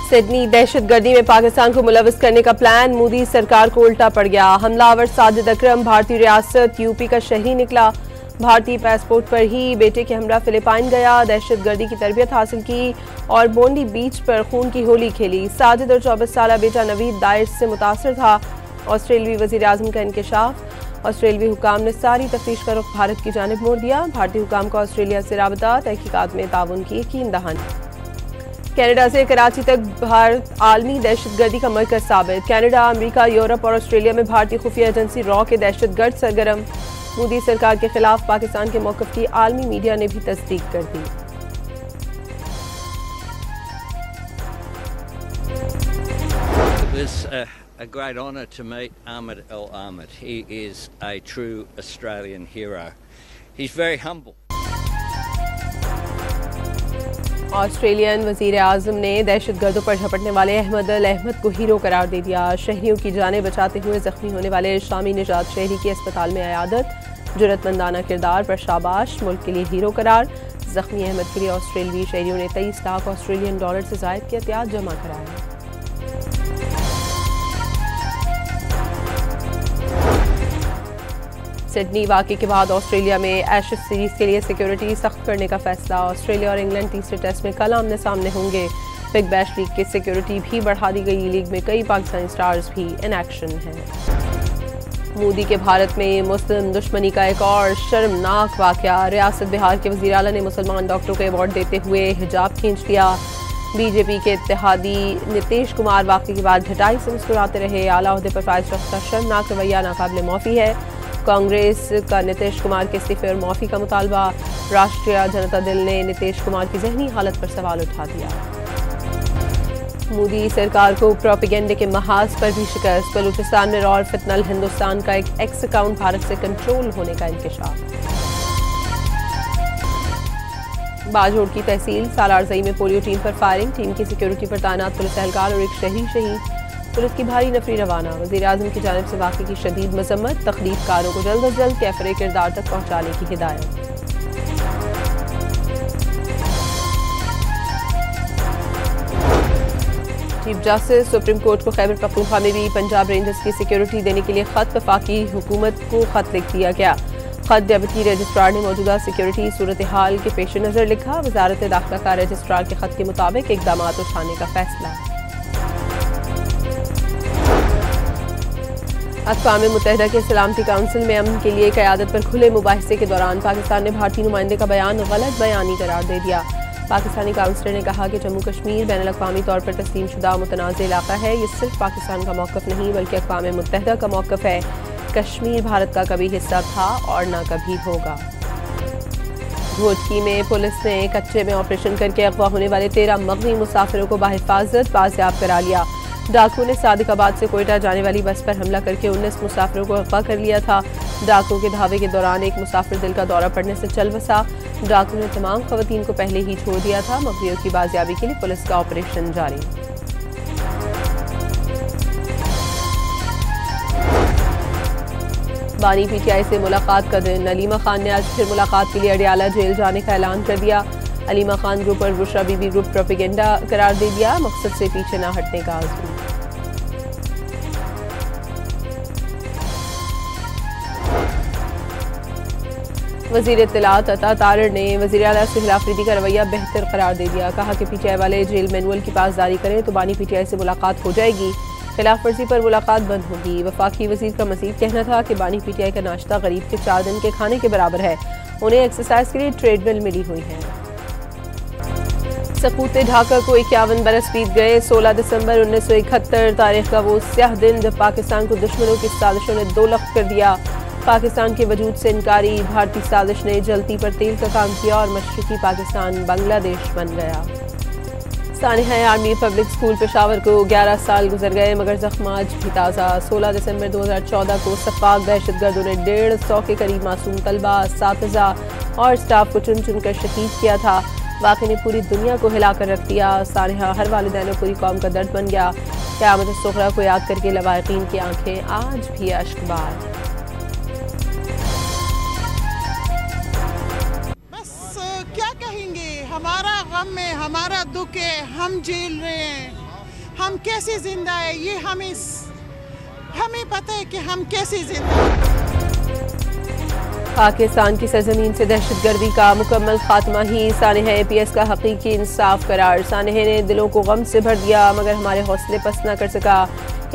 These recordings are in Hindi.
सिडनी दहशतगर्दी में पाकिस्तान को मुलविस करने का प्लान, मोदी सरकार को उल्टा पड़ गया। हमलावर साजिद अकरम भारतीय रियासत यूपी का शहरी निकला। भारतीय पासपोर्ट पर ही बेटे के हमरा फिलिपाइन गया। दहशतगर्दी की तरबियत हासिल की और बोंडी बीच पर खून की होली खेली। साजिद और 24 साल बेटा नवीद दाइश से मुतासर था। ऑस्ट्रेलियाई वजीर आजम का इंकशाफ। ऑस्ट्रेलियाई हुकाम ने सारी तफ्तीश का रुख भारत की जानिब मोड़ दिया। भारतीय हुकाम का ऑस्ट्रेलिया से राबता, तहकीकात में ताउन की यकीन दहानी। कनाडा से कराची तक भारत आलमी दहशतगर्दी का मरकज साबित। कनाडा, अमेरिका, यूरोप और ऑस्ट्रेलिया में भारतीय खुफिया एजेंसी रॉ के दहशतगर्द सरगर्म। मोदी सरकार के खिलाफ पाकिस्तान के मौक़िफ़ की आलमी मीडिया ने भी तस्दीक कर दी। It was a great honour to meet Ahmed El Ahmed. He is a true Australian hero. He's very humble. Australian वजीर आजम ने दहशतगर्दों पर झपटने वाले अहमद अल अहमद को हीरो करार दे दिया। शहरियों की जानें बचाते हुए जख्मी होने वाले शामी निजात शहरी की अस्पताल में अयादत। जुर्रतमंदाना किरदार पर शाबाश, मुल्क के लिए हीरो करार। जख्मी अहमद के लिए ऑस्ट्रेलियाई शहरियों ने 23 लाख ऑस्ट्रेलियन डॉलर से जायद के एहतियात जमा कराया। सिडनी वाक़े के बाद ऑस्ट्रेलिया में एशेज सीरीज के लिए सिक्योरिटी सख्त करने का फैसला। ऑस्ट्रेलिया और इंग्लैंड तीसरे टेस्ट में कल आमने सामने होंगे। बिग बैश लीग की सिक्योरिटी भी बढ़ा दी गई। लीग में कई पाकिस्तानी स्टार्स भी इन एक्शन हैं। मोदी के भारत में मुस्लिम दुश्मनी का एक और शर्मनाक वाक़या। रियासत बिहार के वज़ीर आला ने मुसलमान डॉक्टरों को अवार्ड देते हुए हिजाब खींच लिया। बीजेपी के इत्तेहादी नीतीश कुमार वाक़े के बाद ढटाई से मुस्कुराते रहे। आला ओहदे पर फायज रफ्ता शर्मनाक रवैया नाकाबिले माफ़ी है। कांग्रेस का नीतीश कुमार के इस्तीफे और माफ़ी का मुतालबा। राष्ट्रीय जनता दल ने नीतीश कुमार की जहनी हालत पर सवाल उठा दिया। मोदी सरकार को प्रोपेगेंडे के महाज पर भी शिकस्त। बलूचिस्तान में रॉ फितनल हिंदुस्तान का एक एक्स अकाउंट भारत से कंट्रोल होने का इंकशाफ। बाजोड़ की तहसील सालारजई में पोलियो टीम पर फायरिंग। टीम की सिक्योरिटी पर तैनात पुलिस एहलकार और एक शहरी शहीद। पुलिस की भारी नफरी रवाना। वज़ीर आज़म की जानिब से वाक़े की शदीद मजम्मत। तखलीफकारों को जल्द अज जल्द कैफरे किरदार तक पहुँचाने की हिदायत। चीफ जस्टिस सुप्रीम कोर्ट को खैबर पख्तूनख्वा में भी पंजाब रेंजर्स की सिक्योरिटी देने के लिए खत वफाकी हुकूमत को खत लिख दिया गया। खत डेप्यूटी रजिस्ट्रार ने मौजूदा सिक्योरिटी सूरत हाल के पेश नज़र लिखा। वजारत दाखिला का रजिस्ट्रार के खत के मुताबिक इकदाम उठाने का फैसला। अक़वाम मुत्तहिदा के सलामती काउंसिल में अमन के लिए क़यादत पर खुले मुबाहिसे के दौरान पाकिस्तान ने भारतीय नुमाइंदे का बयान गलत बयानी करार दे दिया। पाकिस्तानी काउंसलर ने कहा कि जम्मू कश्मीर बैनुल अक़वामी तौर पर तस्लीम शुदा मुतनाज़ इलाका है। ये सिर्फ पाकिस्तान का मौक़िफ़ नहीं बल्कि अक़वाम मुत्तहिदा का मौक़िफ़ है। कश्मीर भारत का कभी हिस्सा था और न कभी होगा। घोटकी में पुलिस ने कच्चे में ऑपरेशन करके अगवा होने वाले 13 मगवी मुसाफिरों को बाहिफाजत बाजियाब करा लिया। डाकुओं ने सादिकाबाद से कोयटा जाने वाली बस पर हमला करके 19 मुसाफिरों को अगवा कर लिया था। डाकुओं के धावे के दौरान एक मुसाफिर दिल का दौरा पड़ने से चल बसा। डाकुओं ने तमाम खवातीन को पहले ही छोड़ दिया था। मगवियों की बाजियाबी के लिए पुलिस का ऑपरेशन जारी। बानी पीटीआई से मुलाकात का दिन। अलीमा खान ने आज फिर मुलाकात के लिए अडियाला जेल जाने का ऐलान कर दिया। अलीमा खान ग्रुप और बुशरा बीबी ग्रुप प्रोपेगेंडा करार दे दिया। मकसद से पीछे न हटने का आज़म। वज़ीर इत्तलात अता तारड़ ने वज़ीर आला सुहेल आफरीदी का रवैया बेहतर करार दे दिया। कहा कि पीटीआई वाले जेल मैनुअल की पासदारी करें तो बानी पीटीआई से मुलाकात हो जाएगी। खिलाफ वर्जी पर मुलाकात बंद होगी। वफाकी वज़ीर का मज़ीद कहना था कि बानी पीटीआई का नाश्ता गरीब के 4 दिन के खाने के बराबर है। उन्हें एक्सरसाइज के लिए ट्रेडमिल मिली हुई है। सपूते ढाका को 51 बरस बीत गए। 16 दिसंबर 1971 तारीख का वो स्याह दिन जब पाकिस्तान को दुश्मनों की साजिशों ने दो लख्त कर दिया। पाकिस्तान के वजूद से इनकारी भारतीय साजिश ने जलती पर तेल का काम किया और मशरकी पाकिस्तान बांग्लादेश बन गया। सानिहा आर्मी पब्लिक स्कूल पेशावर को 11 साल गुजर गए मगर जख्म आज भी ताज़ा। 16 दिसंबर 2014 को सफाक दहशतगर्दों ने 150 के करीब मासूम तलबा, असातिज़ा और स्टाफ को चुन चुन कर शहीद किया था। वाक़े ने पूरी दुनिया को हिलाकर रख दिया। सानिहा हर वालिदैन और पूरी कौम का दर्द बन गया। क़यामत सुग़रा को याद करके लवाक़ीन की आंखें आज भी अश्कबार। क्या कहेंगे, हमारा गम है, हमारा दुख है, हम झेल रहे हैं। हम कैसे जिंदा है ये हमें पता है कि हम कैसे जिंदा हैं। पाकिस्तान की सरजमीन से दहशतगर्दी का मुकम्मल खात्मा ही सानह APS का हकीकी इंसाफ करार। सानह ने दिलों को गम से भर दिया मगर हमारे हौसले पस्त न कर सका।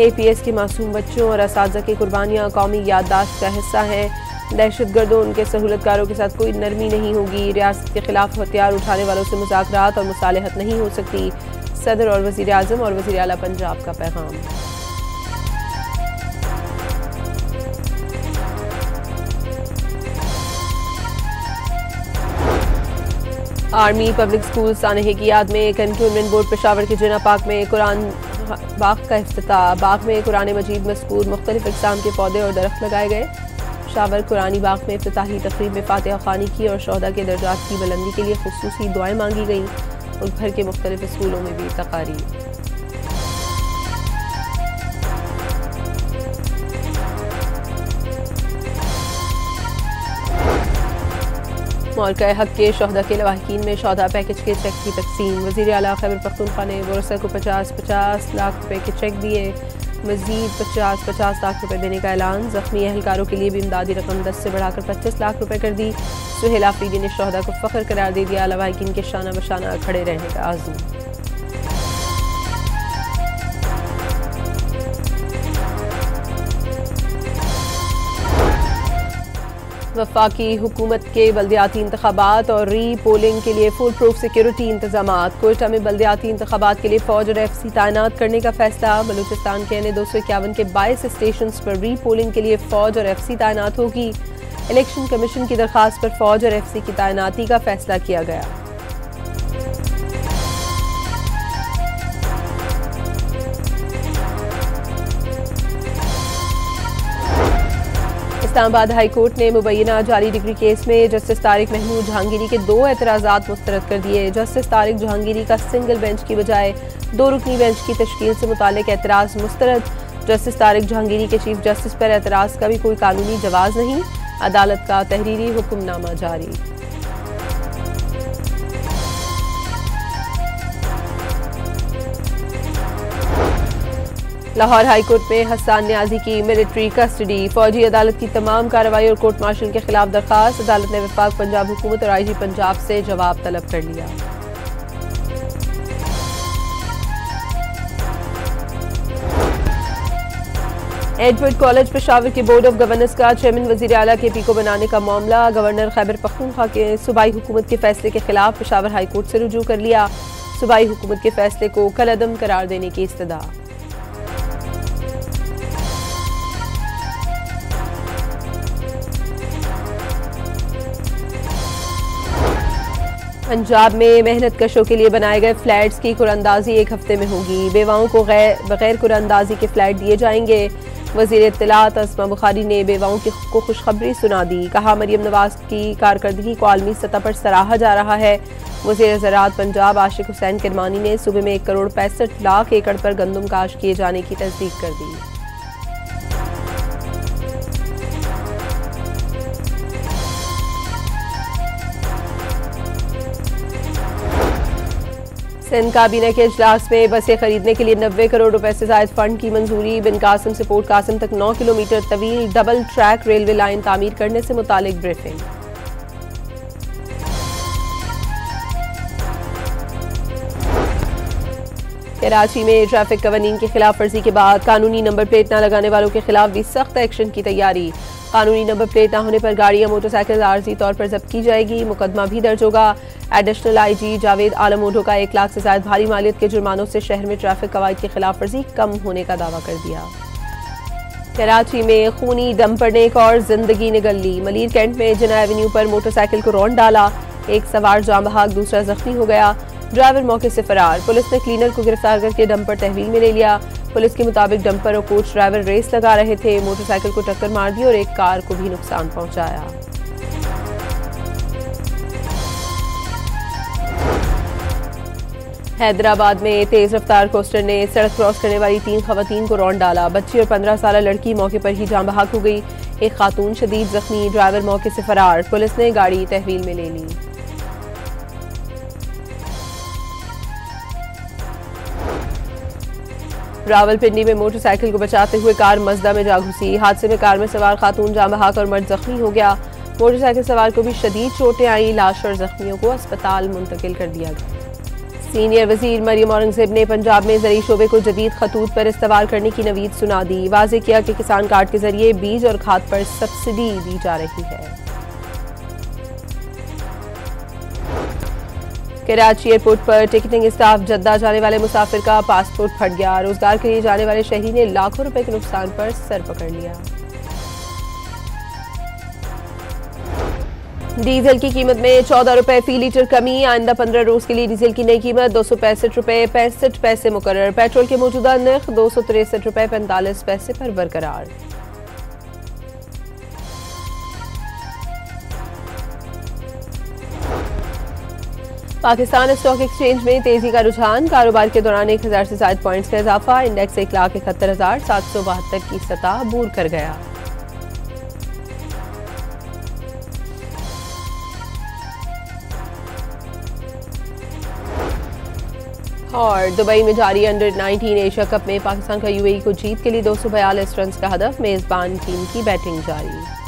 APS के मासूम बच्चों और असातिज़ा की कुर्बानियाँ कौमी याददाश्त का हिस्सा हैं। दहशतगर्दों उनके सहूलतकारों के साथ कोई नरमी नहीं होगी। रियासत के खिलाफ हथियार उठाने वालों से मुज़ाकरात और मुसालहत नहीं हो सकती। सदर और वज़ीर आज़म और वज़ीर आला पंजाब का पैगाम। आर्मी पब्लिक स्कूल सानह की याद में कंटोनमेंट बोर्ड पेशावर के जिना पार्क में कुरान बाग का इफ्तिताह। बाग में कुरान मजीद मज़कूर मुख्तलिफ इक़साम के पौधे और दरख्त लगाए गए। पेशावर कुरानी बाग में इफ्तिताही तकरीब में फातिहा ख़्वानी की और शोहदा के दर्जात की बुलंदी के लिए खुसूसी दुआएं मांगी गईं। मुल्क भर के मुख्तलिफ स्कूलों में भी तकारीर। मौलका हक के शोहदा के लवाहिकीन में शोहदा पैकेज के चेक की तकसीम। वज़ीर आला खैबर पख्तूनख्वा ने वरसा को 50-50 लाख रुपए के चेक दिए। मजीद 50-50 लाख रुपए देने का ऐलान। ज़ख्मी एहलकारों के लिए भी इमदादी रकम 10 से बढ़ाकर 25 लाख रुपए कर दी। सुहेल आफरीदी ने शोहदा को फ़ख्र करार दे दिया। लवाहिकीन के शाना बशाना खड़े रहने का आज़म। वफाकी हुकूमत के बल्दियाती इंतखाबात और री पोलिंग के लिए फुल प्रूफ सिक्योरिटी इंतजाम। कोयटा में बल्दियाती इंतखाबात के लिए फौज और FC तैनात करने का फैसला। बलूचिस्तान के N251 के 22 स्टेशन पर री पोलिंग के लिए फौज और FC तैनात होगी। इलेक्शन कमीशन की दरखास्त पर फौज और FC की तैनाती का फैसला किया गया। इस्लामाबाद हाई कोर्ट ने मुबैना जाली डिग्री केस में जस्टिस तारिक महमूद जहांगीरी के 2 एतराज़ात मुस्तरद कर दिए। जस्टिस तारिक जहांगीरी का सिंगल बेंच की बजाय 2 रुकनी बेंच की तश्कील से मुताल्लिक एतराज़ मुस्तरद। जस्टिस तारिक जहांगीरी के चीफ जस्टिस पर एतराज़ का भी कोई कानूनी जवाज़ नहीं। अदालत का तहरीरी हुक्मनामा जारी। लाहौर हाई कोर्ट में हसन न्याजी की मिलिट्री कस्टडी। फौजी अदालत की तमाम कार्रवाई और कोर्ट मार्शल के खिलाफ दरखास्त। अदालत ने वफाक पंजाब हुकूमत और IG पंजाब से जवाब तलब कर लिया। एडवर्ड कॉलेज पेशावर के बोर्ड ऑफ गवर्नर्स का चेयरमैन वज़ीर आला KP को बनाने का मामला। गवर्नर खैबर पख्तूनख्वा के सूबाई हुकूमत के फैसले के खिलाफ पेशावर हाई कोर्ट से रुजू कर लिया। सूबाई हुकूमत के फैसले को कलअदम करार देने की इस्तदा। पंजाब में मेहनत कशों के लिए बनाए गए फ्लैट्स की कुरानंदाजी 1 हफ्ते में होगी। बेवाओं को बगैर कुरानंदाजी के फ्लैट दिए जाएंगे। वज़ीर इत्तलात अस्मा बुखारी ने बेवाओं को खुशखबरी सुना दी। कहा मरियम नवाज की कारकर्दगी को आलमी सतह पर सराहा जा रहा है। वज़ीर ज़राअत पंजाब आशिक हुसैन किरमानी ने सूबे में 1 करोड़ 65 लाख एकड़ पर गंदम काश किए जाने की तस्दीक कर दी। सिंध काबीना के इजलास में बसें खरीदने के लिए 90 करोड़ रुपए से जायद फंड की मंजूरी। बिन कासिम से पोर्ट कासिम तक 9 किलोमीटर तवील डबल ट्रैक रेलवे लाइन तामीर करने से मुतालिक ब्रीफिंग। कराची में ट्रैफिक कवानीन की खिलाफ वर्जी के बाद कानूनी नंबर प्लेट न लगाने वालों के खिलाफ भी सख्त एक्शन की तैयारी। कानूनी नंबर प्लेट न होने पर गाड़ियां मोटरसाइकिल आर्जी तौर पर जब्त की जाएगी। मुकदमा भी दर्ज होगा। एडिशनल IG जावेद आलम ओढो का 1 लाख से ज्यादा भारी मालियत के जुर्मानों से शहर में ट्रैफिक कवायद की खिलाफ वर्जी कम होने का दावा कर दिया। कराची में खूनी डंपर ने एक और जिंदगी निगल ली। मलीर कैंट में जिना एवेन्यू पर मोटरसाइकिल को रौंद डाला। एक सवार जाम बहाक, दूसरा जख्मी हो गया। ड्राइवर मौके से फरार। पुलिस ने क्लीनर को गिरफ्तार करके डंपर तहवील में ले लिया। पुलिस के मुताबिक डंपर और कोच ड्राइवर रेस लगा रहे थे। मोटरसाइकिल को टक्कर मार दी और एक कार को भी नुकसान पहुंचाया। हैदराबाद में तेज रफ्तार कोस्टर ने सड़क क्रॉस करने वाली 3 खवातीन को रौंद डाला। बच्ची और 15 साल लड़की मौके पर ही जाम बहाक हो गई। एक खातून शदीद जख्मी। ड्राइवर मौके से फरार। पुलिस ने गाड़ी तहवील में ले ली। रावलपिंडी में मोटरसाइकिल को बचाते हुए कार मजदा में जा घुसी। हादसे में कार में सवार खातून जान बहक और मर्द जख्मी हो गया। मोटरसाइकिल सवार को भी शदीद चोटें आई। लाश और जख्मियों को अस्पताल मुंतकिल कर दिया गया। सीनियर वजीर मरियम औरंगजेब ने पंजाब में ज़रूरी शोबे को जदीद खतूत पर इस्तवार करने की नवीद सुना दी। वाज़ेह किया कि किसान कार्ड के जरिए बीज और खाद पर सब्सिडी दी जा रही है। कराची एयरपोर्ट पर टिकटिंग स्टाफ जद्दा जाने वाले मुसाफिर का पासपोर्ट फट गया। रोजगार के लिए जाने वाले शहरी ने लाखों रुपए के नुकसान पर सर पकड़ लिया। डीजल की कीमत में 14 रुपए फी लीटर कमी। आइंदा 15 रोज के लिए डीजल की नई कीमत 265 रुपए 65 पैसे मुकर्रर। पेट्रोल के मौजूदा नर्ख 263 रुपए 45 पैसे पर बरकरार। पाकिस्तान स्टॉक एक्सचेंज में तेजी का रुझान। कारोबार के दौरान 1000 से ज्यादा पॉइंट्स का इजाफा। इंडेक्स 1,71,772 की सतह अबूर कर गया। और दुबई में जारी अंडर-19 एशिया कप में पाकिस्तान का यूएई को जीत के लिए 242 रन का हदफ। मेजबान टीम की बैटिंग जारी।